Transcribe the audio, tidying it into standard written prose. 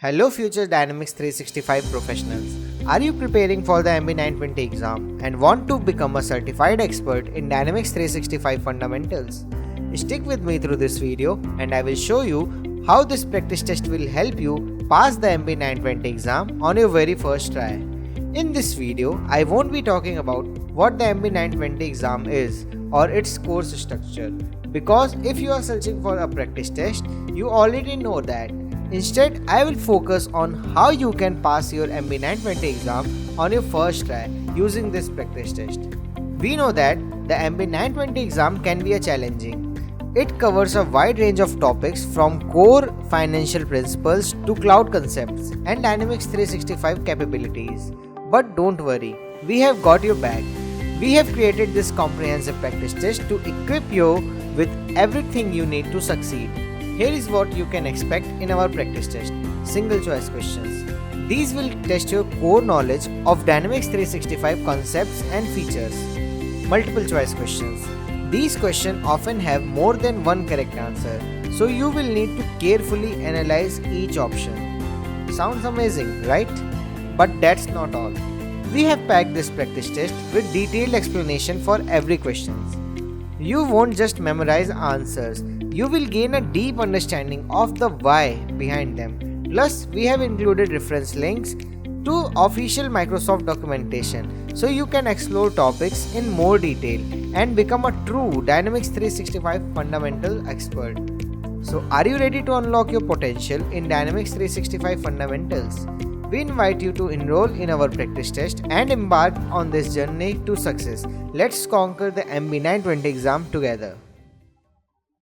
Hello future Dynamics 365 professionals. Are you preparing for the MB-920 exam and want to become a certified expert in Dynamics 365 fundamentals? Stick with me through this video and I will show you how this practice test will help you pass the MB-920 exam on your very first try. In this video, I won't be talking about what the MB-920 exam is or its course structure, because if you are searching for a practice test, you already know that. Instead, I will focus on how you can pass your MB-920 exam on your first try using this practice test. We know that the MB-920 exam can be challenging. It covers a wide range of topics from core financial principles to cloud concepts and Dynamics 365 capabilities. But don't worry, we have got your back. We have created this comprehensive practice test to equip you with everything you need to succeed. Here is what you can expect in our practice test. Single choice questions. These will test your core knowledge of Dynamics 365 concepts and features. Multiple choice questions. These questions often have more than one correct answer, so you will need to carefully analyze each option. Sounds amazing, right? But that's not all. We have packed this practice test with detailed explanation for every question. You won't just memorize answers, you will gain a deep understanding of the why behind them. Plus, we have included reference links to official Microsoft documentation so you can explore topics in more detail and become a true Dynamics 365 fundamental expert. So, are you ready to unlock your potential in Dynamics 365 fundamentals? We invite you to enroll in our practice test and embark on this journey to success. Let's conquer the MB-920 exam together.